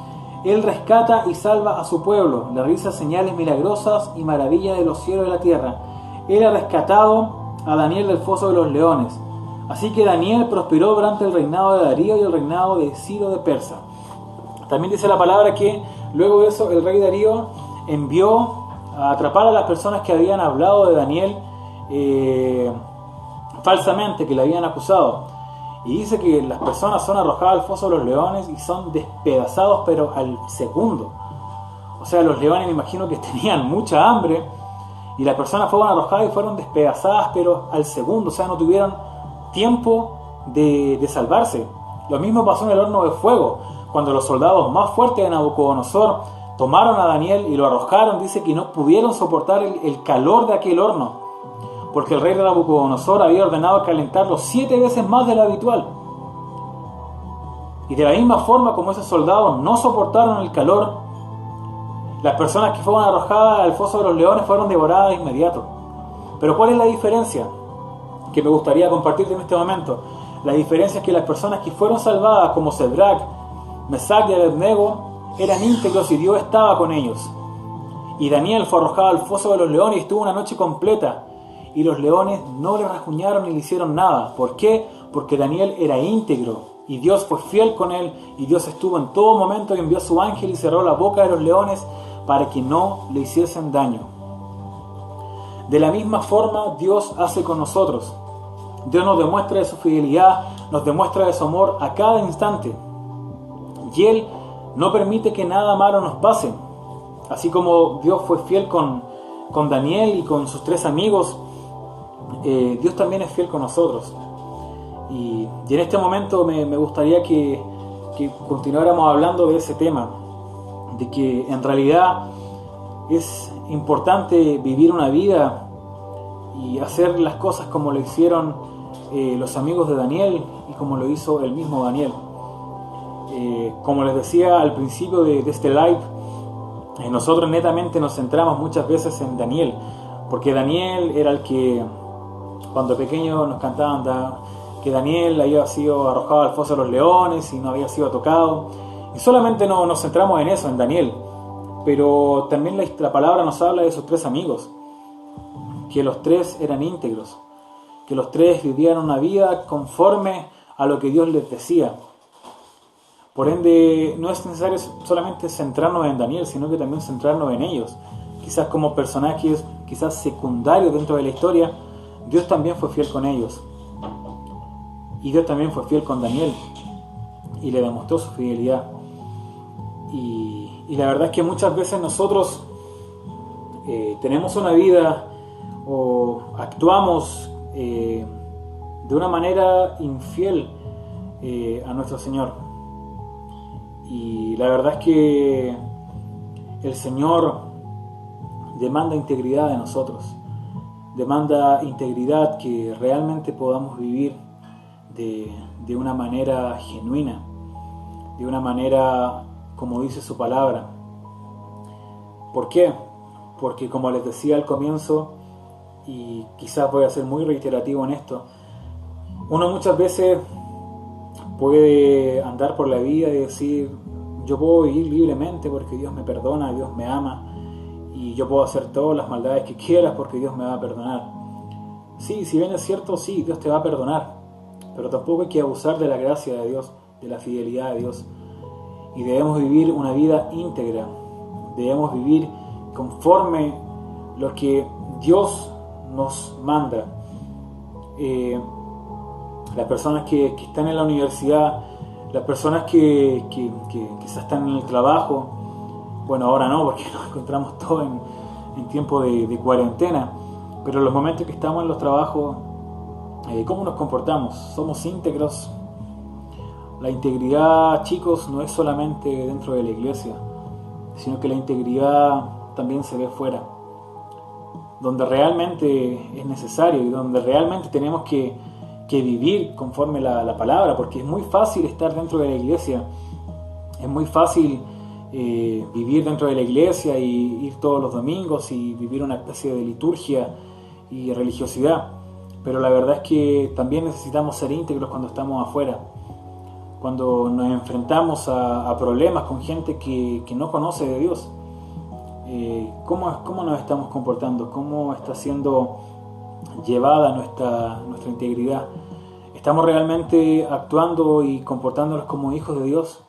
Él rescata y salva a su pueblo, le realiza señales milagrosas y maravillas de los cielos y la tierra. Él ha rescatado a Daniel del foso de los leones. Así que Daniel prosperó durante el reinado de Darío y el reinado de Ciro de Persa. También dice la palabra que luego de eso el rey Darío envió a atrapar a las personas que habían hablado de Daniel falsamente, que le habían acusado. Y dice que las personas son arrojadas al foso de los leones y son despedazados, pero al segundo. O sea, los leones me imagino que tenían mucha hambre y las personas fueron arrojadas y fueron despedazadas, pero al segundo. O sea, no tuvieron tiempo de salvarse. Lo mismo pasó en el horno de fuego, cuando los soldados más fuertes de Nabucodonosor tomaron a Daniel y lo arrojaron. Dice que no pudieron soportar el calor de aquel horno, porque el rey de Nabucodonosor había ordenado calentarlo 7 veces más de lo habitual. Y de la misma forma como esos soldados no soportaron el calor, las personas que fueron arrojadas al foso de los leones fueron devoradas de inmediato. Pero ¿cuál es la diferencia que me gustaría compartirte en este momento? La diferencia es que las personas que fueron salvadas, como Sadrach, Mesach y Abednego, eran íntegros y Dios estaba con ellos. Y Daniel fue arrojado al foso de los leones y estuvo una noche completa. Y los leones no le rasguñaron ni le hicieron nada. ¿Por qué? Porque Daniel era íntegro y Dios fue fiel con él, y Dios estuvo en todo momento y envió a su ángel y cerró la boca de los leones para que no le hiciesen daño. De la misma forma Dios hace con nosotros. Dios nos demuestra de su fidelidad, nos demuestra de su amor a cada instante. Y Él no permite que nada malo nos pase. Así como Dios fue fiel con Daniel y con sus 3 amigos, Dios también es fiel con nosotros. Y en este momento me gustaría que continuáramos hablando de ese tema, de que en realidad es importante vivir una vida y hacer las cosas como lo hicieron los amigos de Daniel y como lo hizo el mismo Daniel. Como les decía al principio de este live, nosotros netamente nos centramos muchas veces en Daniel, porque Daniel era el que cuando pequeños nos cantaban que Daniel había sido arrojado al foso de los leones y no había sido tocado, y solamente nos centramos en eso, en Daniel. Pero también la palabra nos habla de sus 3 amigos, que los 3 eran íntegros, que los 3 vivían una vida conforme a lo que Dios les decía. Por ende, no es necesario solamente centrarnos en Daniel, sino que también centrarnos en ellos. Quizás como personajes, quizás secundarios dentro de la historia, Dios también fue fiel con ellos. Y Dios también fue fiel con Daniel y le demostró su fidelidad. Y la verdad es que muchas veces nosotros tenemos una vida o actuamos de una manera infiel a nuestro Señor. Y la verdad es que el Señor demanda integridad de nosotros. Demanda integridad, que realmente podamos vivir de una manera genuina, de una manera como dice su palabra. ¿Por qué? Porque como les decía al comienzo, y quizás voy a ser muy reiterativo en esto, uno muchas veces puede andar por la vida y decir: yo puedo vivir libremente porque Dios me perdona, Dios me ama, y yo puedo hacer todas las maldades que quieras porque Dios me va a perdonar. Sí, si bien es cierto, sí, Dios te va a perdonar, pero tampoco hay que abusar de la gracia de Dios, de la fidelidad de Dios. Y debemos vivir una vida íntegra, debemos vivir conforme lo que Dios nos manda. Las personas que están en la universidad, las personas que quizás están en el trabajo, bueno, ahora no, porque nos encontramos todos en tiempo de cuarentena, pero en los momentos que estamos en los trabajos, ¿cómo nos comportamos? ¿Somos íntegros? La integridad, chicos, no es solamente dentro de la iglesia, sino que la integridad también se ve fuera, donde realmente es necesario y donde realmente tenemos que vivir conforme la palabra, porque es muy fácil estar dentro de la iglesia, es muy fácil vivir dentro de la iglesia y ir todos los domingos y vivir una especie de liturgia y religiosidad, pero la verdad es que también necesitamos ser íntegros cuando estamos afuera, cuando nos enfrentamos a problemas con gente que no conoce de Dios. ¿Cómo nos estamos comportando? ¿Cómo está siendo llevada nuestra integridad? ¿Estamos realmente actuando y comportándonos como hijos de Dios?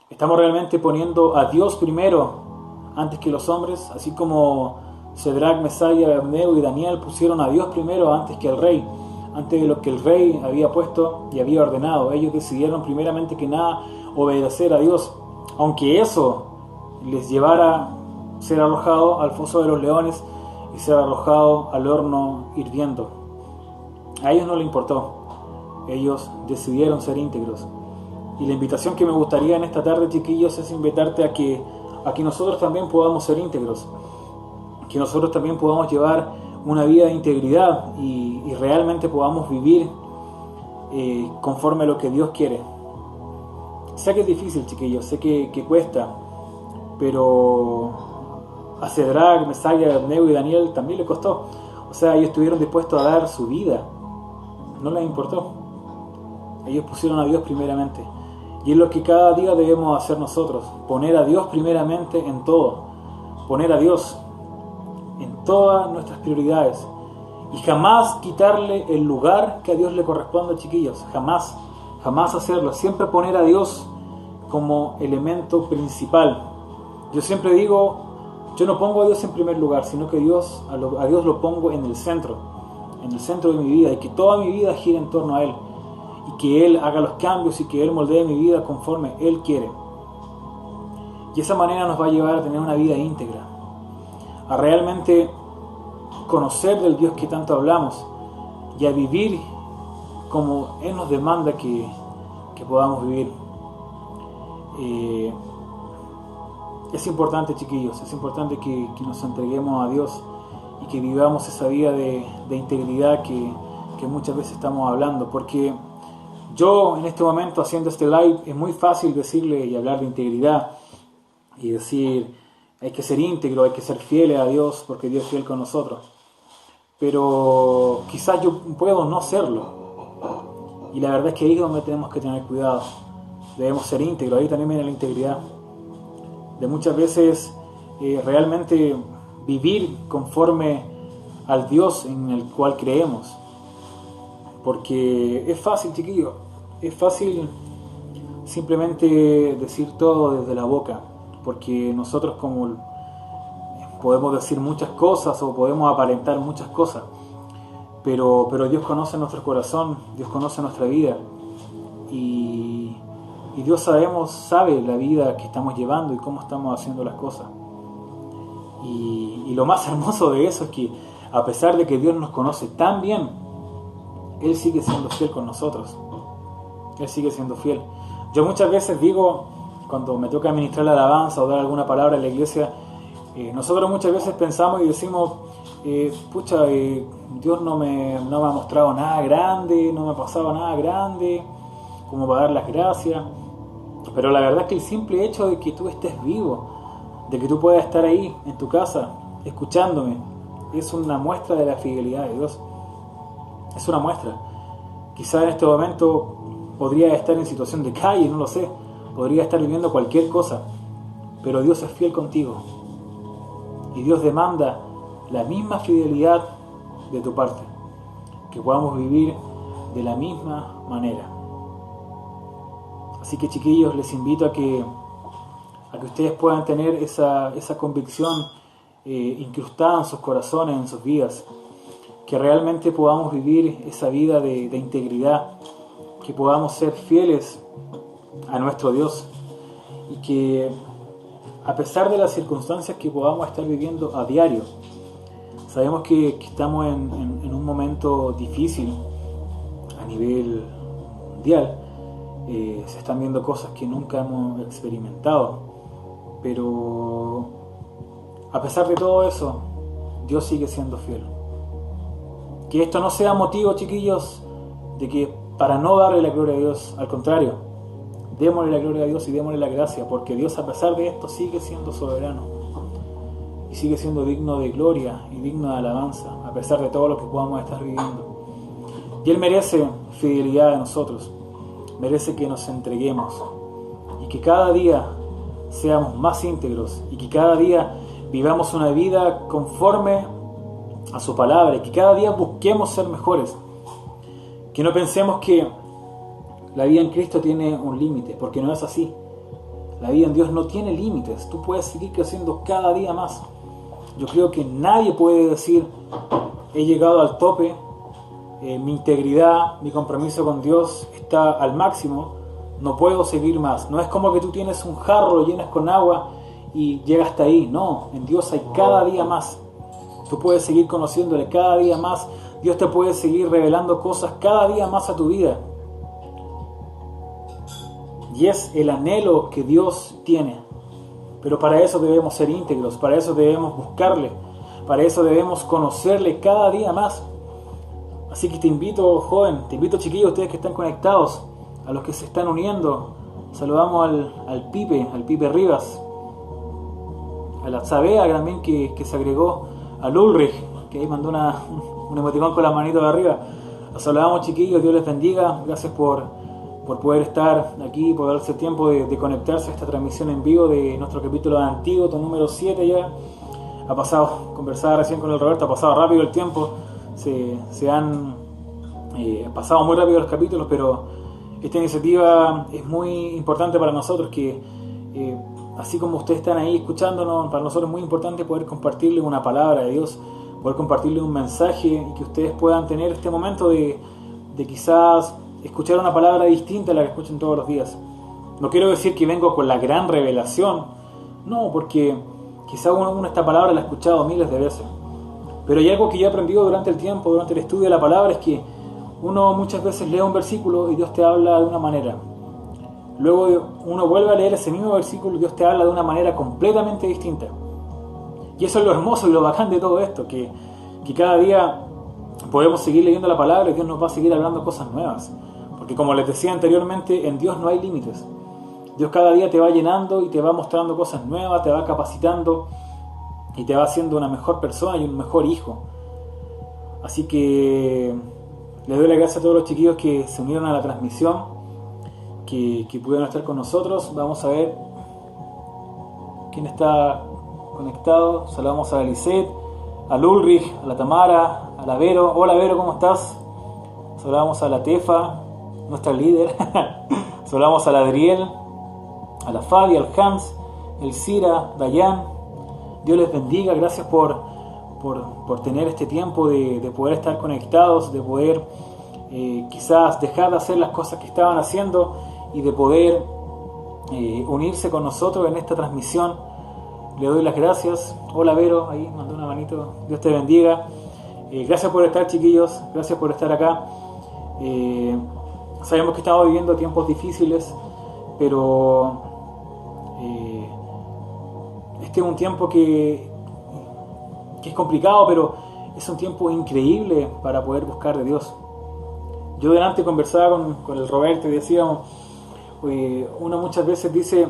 ¿Estamos realmente poniendo a Dios primero antes que los hombres? Así como Sadrach, Mesach, Abednego y Daniel pusieron a Dios primero antes que al rey, antes de lo que el rey había puesto y había ordenado. Ellos decidieron primeramente que nada obedecer a Dios, aunque eso les llevara a ser arrojado al foso de los leones y ser arrojado al horno hirviendo. A ellos no les importó. ellos decidieron ser íntegros. Y la invitación que me gustaría en esta tarde, chiquillos, es invitarte a que nosotros también podamos ser íntegros, que nosotros también podamos llevar una vida de integridad y realmente podamos vivir conforme a lo que Dios quiere. Sé que es difícil, chiquillos, sé que cuesta, pero a Cedrac, Mesaya, Abednego y Daniel también le costó. O sea, ellos estuvieron dispuestos a dar su vida, no les importó. Ellos pusieron a Dios primeramente. Y es lo que cada día debemos hacer nosotros, poner a Dios primeramente en todo, poner a Dios en todas nuestras prioridades y jamás quitarle el lugar que a Dios le corresponde, chiquillos, jamás hacerlo, siempre poner a Dios como elemento principal. Yo siempre digo, yo no pongo a Dios en primer lugar, sino que a Dios lo pongo en el centro de mi vida, y que toda mi vida gire en torno a Él, y que Él haga los cambios y que Él moldee mi vida conforme Él quiere. Y esa manera nos va a llevar a tener una vida íntegra, a realmente conocer del Dios que tanto hablamos y a vivir como Él nos demanda que podamos vivir. Es importante, chiquillos, es importante que nos entreguemos a Dios y que vivamos esa vida de integridad que muchas veces estamos hablando, porque yo en este momento haciendo este live es muy fácil decirle y hablar de integridad y decir hay que ser íntegro, hay que ser fieles a Dios porque Dios es fiel con nosotros, pero quizás yo puedo no serlo, y la verdad es que ahí es donde tenemos que tener cuidado. Debemos ser íntegros, ahí también viene la integridad, de muchas veces realmente vivir conforme al Dios en el cual creemos. Porque es fácil, chiquillo, es fácil simplemente decir todo desde la boca, porque nosotros como podemos decir muchas cosas o podemos aparentar muchas cosas, pero Dios conoce nuestro corazón, Dios conoce nuestra vida, y Dios sabe la vida que estamos llevando y cómo estamos haciendo las cosas. Y lo más hermoso de eso es que a pesar de que Dios nos conoce tan bien, Él sigue siendo fiel con nosotros. Él sigue siendo fiel. Yo muchas veces digo, cuando me toca ministrar la alabanza o dar alguna palabra en la iglesia, nosotros muchas veces pensamos y decimos, Dios no me ha mostrado nada grande, no me ha pasado nada grande, como para dar las gracias. Pero la verdad es que el simple hecho de que tú estés vivo, de que tú puedas estar ahí en tu casa, escuchándome, es una muestra de la fidelidad de Dios. Es una muestra. Quizá en este momento podría estar en situación de calle, no lo sé, podría estar viviendo cualquier cosa, pero Dios es fiel contigo y Dios demanda la misma fidelidad de tu parte, que podamos vivir de la misma manera. Así que, chiquillos, les invito a que ustedes puedan tener esa convicción incrustada en sus corazones, en sus vidas, que realmente podamos vivir esa vida de integridad, que podamos ser fieles a nuestro Dios, y que a pesar de las circunstancias que podamos estar viviendo a diario, sabemos que estamos en un momento difícil a nivel mundial. Se están viendo cosas que nunca hemos experimentado, pero a pesar de todo eso, Dios sigue siendo fiel. Que esto no sea motivo, chiquillos, de que para no darle la gloria a Dios, al contrario, démosle la gloria a Dios y démosle la gracia, porque Dios, a pesar de esto, sigue siendo soberano y sigue siendo digno de gloria y digno de alabanza, a pesar de todo lo que podamos estar viviendo. Y Él merece fidelidad de nosotros, merece que nos entreguemos y que cada día seamos más íntegros y que cada día vivamos una vida conforme a su palabra y que cada día busquemos ser mejores. Que no pensemos que la vida en Cristo tiene un límite, porque no es así. La vida en Dios no tiene límites. Tú puedes seguir creciendo cada día más. Yo creo que nadie puede decir he llegado al tope, mi integridad, mi compromiso con Dios está al máximo, no puedo seguir más. No es como que tú tienes un jarro, lo llenas con agua y llega hasta ahí. No, en Dios hay cada día más. Tú puedes seguir conociéndole cada día más. Dios te puede seguir revelando cosas cada día más a tu vida. y es el anhelo que Dios tiene. Pero para eso debemos ser íntegros, para eso debemos buscarle, para eso debemos conocerle cada día más. Así que te invito, joven, te invito, chiquillos, ustedes que están conectados, a los que se están uniendo. Saludamos al Pipe Rivas, a la Zabea también que se agregó, al Ulrich, que ahí mandó un emoticón con la manito de arriba. Los saludamos, chiquillos, Dios les bendiga. Gracias por poder estar aquí, por darse tiempo de conectarse a esta transmisión en vivo de nuestro capítulo de Antídoto número 7 ya. Ha pasado, conversaba recién con el Roberto, ha pasado rápido el tiempo, se han pasado muy rápido los capítulos, pero esta iniciativa es muy importante para nosotros, que así como ustedes están ahí escuchándonos, para nosotros es muy importante poder compartirle una palabra de Dios, poder compartirle un mensaje y que ustedes puedan tener este momento de quizás escuchar una palabra distinta a la que escuchan todos los días. No quiero decir que vengo con la gran revelación, no, porque quizás uno esta palabra la ha escuchado miles de veces, pero hay algo que yo he aprendido durante el tiempo, durante el estudio de la palabra, es que uno muchas veces lee un versículo y Dios te habla de una manera. Luego uno vuelve a leer ese mismo versículo y Dios te habla de una manera completamente distinta. Y eso es lo hermoso y lo bacán de todo esto, que cada día podemos seguir leyendo la palabra y Dios nos va a seguir hablando cosas nuevas. Porque como les decía anteriormente, en Dios no hay límites. Dios cada día te va llenando y te va mostrando cosas nuevas, te va capacitando y te va haciendo una mejor persona y un mejor hijo. Así que le doy las gracias a todos los chiquillos que se unieron a la transmisión, que pudieron estar con nosotros. Vamos a ver quién está conectado. Saludamos a la Lisette, al Ulrich, a la Tamara, a la Vero. Hola Vero, ¿cómo estás? Saludamos a la Tefa, nuestra líder. Saludamos a la Adriel, a la Fabi, al Hans, el Cira, Dayan. Dios les bendiga. Gracias por tener este tiempo de poder estar conectados, de poder quizás dejar de hacer las cosas que estaban haciendo y de poder unirse con nosotros en esta transmisión. Le doy las gracias. Hola Vero, ahí mandó una manito. Dios te bendiga. Gracias por estar, chiquillos, gracias por estar acá. Sabemos que estamos viviendo tiempos difíciles, pero este es un tiempo que es complicado, pero es un tiempo increíble para poder buscar de Dios. Yo delante conversaba con el Roberto y decíamos, uno muchas veces dice,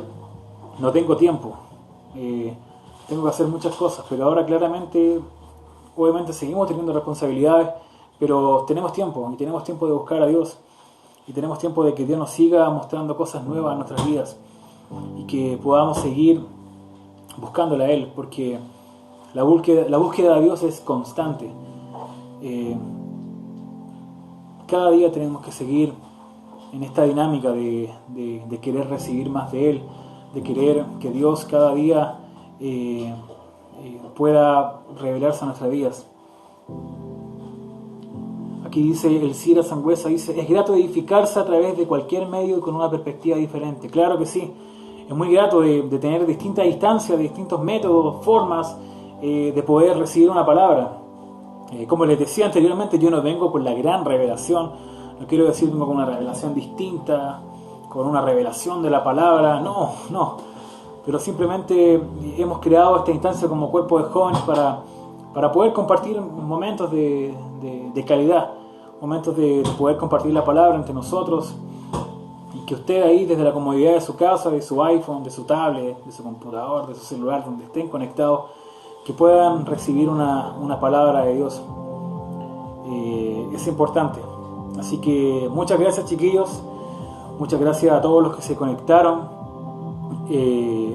no tengo tiempo, tengo que hacer muchas cosas, pero ahora claramente, obviamente seguimos teniendo responsabilidades, pero tenemos tiempo, y tenemos tiempo de buscar a Dios, y tenemos tiempo de que Dios nos siga mostrando cosas nuevas en nuestras vidas, y que podamos seguir buscándole a Él, porque la búsqueda de Dios es constante. Cada día tenemos que seguir en esta dinámica de querer recibir más de Él, de querer que Dios cada día pueda revelarse a nuestras vidas. Aquí dice el Cira Sangüesa, dice, es grato edificarse a través de cualquier medio y con una perspectiva diferente. Claro que sí, es muy grato de tener distintas instancias, distintos métodos, formas de poder recibir una palabra. Como les decía anteriormente, yo no vengo con la gran revelación, no quiero decir vengo con una revelación distinta, con una revelación de la palabra, no, pero simplemente hemos creado esta instancia como cuerpo de jóvenes para poder compartir momentos de calidad, momentos de poder compartir la palabra entre nosotros, y que usted ahí desde la comodidad de su casa, de su iPhone, de su tablet, de su computador, de su celular, donde estén conectados, que puedan recibir una palabra de Dios. Es importante. Así que muchas gracias, chiquillos, muchas gracias a todos los que se conectaron.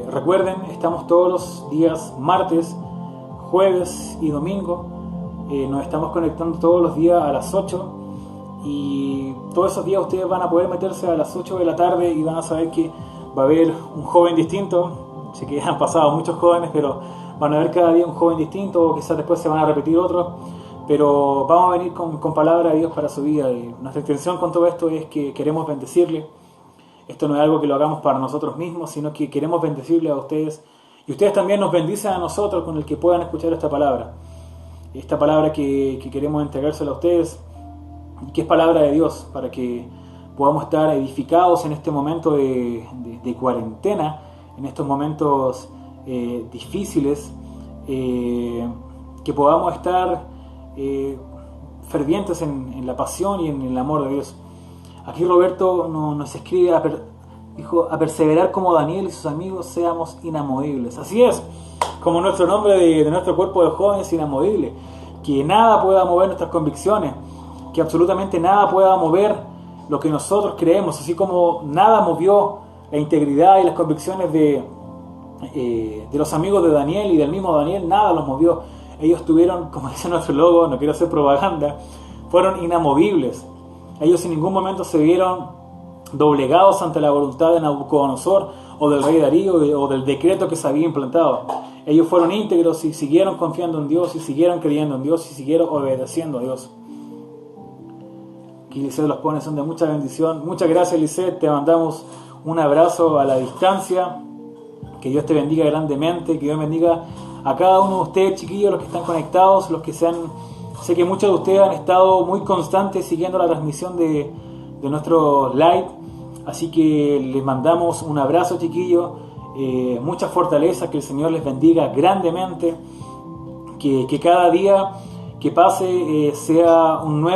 Recuerden, estamos todos los días martes, jueves y domingo. Nos estamos conectando todos los días a las 8, y todos esos días ustedes van a poder meterse a las 8 de la tarde y van a saber que va a haber un joven distinto. Sé que han pasado muchos jóvenes, pero van a ver cada día un joven distinto, o quizás después se van a repetir otros, pero vamos a venir con palabra de Dios para su vida. Y nuestra intención con todo esto es que queremos bendecirle. Esto no es algo que lo hagamos para nosotros mismos, sino que queremos bendecirle a ustedes, y ustedes también nos bendicen a nosotros con el que puedan escuchar esta palabra que queremos entregársela a ustedes, y que es palabra de Dios, para que podamos estar edificados en este momento de cuarentena, en estos momentos difíciles, que podamos estar fervientes en la pasión y en el amor de Dios. Aquí Roberto nos escribe, dijo, a perseverar como Daniel y sus amigos seamos inamovibles. Así es, como nuestro nombre de nuestro cuerpo de jóvenes, inamovible. Que nada pueda mover nuestras convicciones, que absolutamente nada pueda mover lo que nosotros creemos, así como nada movió la integridad y las convicciones de los amigos de Daniel y del mismo Daniel, nada los movió. Ellos tuvieron, como dice nuestro logo, no quiero hacer propaganda, fueron inamovibles. Ellos en ningún momento se vieron doblegados ante la voluntad de Nabucodonosor o del rey Darío o del decreto que se había implantado. Ellos fueron íntegros y siguieron confiando en Dios y siguieron creyendo en Dios y siguieron obedeciendo a Dios. Aquí Lisette los pone, son de mucha bendición. Muchas gracias, Lisette, te mandamos un abrazo a la distancia. Que Dios te bendiga grandemente, que Dios bendiga a cada uno de ustedes, chiquillos, los que están conectados, los que sé que muchos de ustedes han estado muy constantes siguiendo la transmisión de nuestro live, así que les mandamos un abrazo, chiquillos, mucha fortaleza, que el Señor les bendiga grandemente, que cada día que pase sea una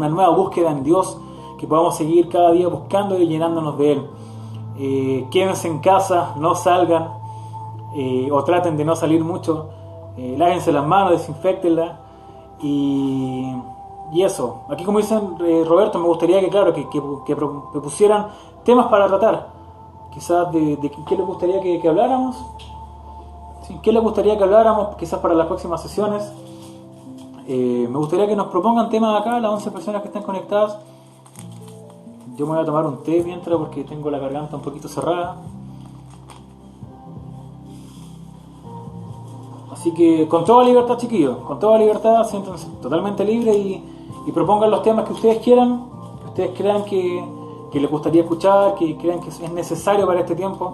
nueva búsqueda en Dios, que podamos seguir cada día buscando y llenándonos de Él. Quédense en casa, no salgan, o traten de no salir mucho, lávense las manos, desinféctenlas y eso. Aquí, como dicen Roberto, me gustaría que propusieran temas para tratar, quizás de qué les gustaría que habláramos. Sí, ¿qué les gustaría que habláramos quizás para las próximas sesiones? Me gustaría que nos propongan temas acá, las 11 personas que están conectadas. Yo me voy a tomar un té mientras, porque tengo la garganta un poquito cerrada. Así que con toda libertad, chiquillos, con toda libertad, siéntanse totalmente libres y propongan los temas que ustedes quieran, que ustedes crean que les gustaría escuchar, que crean que es necesario para este tiempo.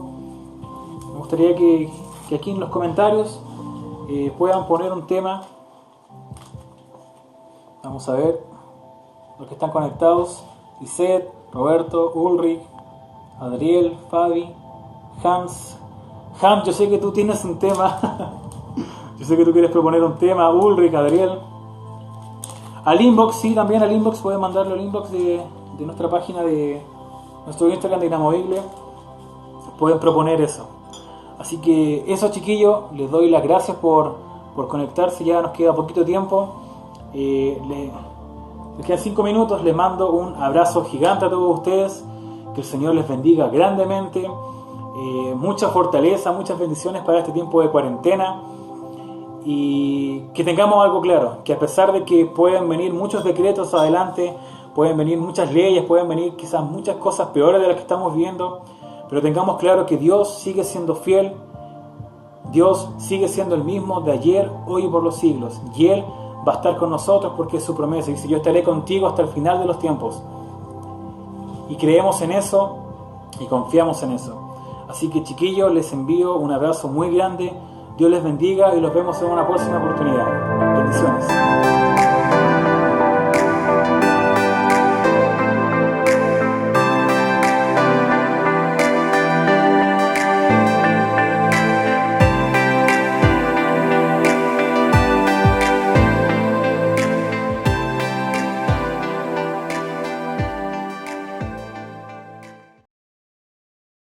Me gustaría que aquí en los comentarios puedan poner un tema. Vamos a ver los que están conectados: Lisette, Roberto, Ulrich, Adriel, Fabi, Hans. Hans, yo sé que tú tienes un tema. Yo sé que tú quieres proponer un tema. Ulrich, Adriel. Al inbox, sí, también al inbox. Pueden mandarlo al inbox de nuestra página de nuestro Instagram de Inamovible. Pueden proponer eso. Así que eso, chiquillos, les doy las gracias por conectarse. Ya nos queda poquito tiempo. Les quedan 5 minutos. Les mando un abrazo gigante a todos ustedes. Que el Señor les bendiga grandemente. Mucha fortaleza, muchas bendiciones para este tiempo de cuarentena. Y que tengamos algo claro, que a pesar de que pueden venir muchos decretos adelante, pueden venir muchas leyes, pueden venir quizás muchas cosas peores de las que estamos viendo, pero tengamos claro que Dios sigue siendo fiel. Dios sigue siendo el mismo de ayer, hoy y por los siglos, y Él va a estar con nosotros porque es su promesa. Dice: yo estaré contigo hasta el final de los tiempos. Y creemos en eso y confiamos en eso. Así que, chiquillos, les envío un abrazo muy grande. Dios les bendiga y los vemos en una próxima oportunidad. Bendiciones.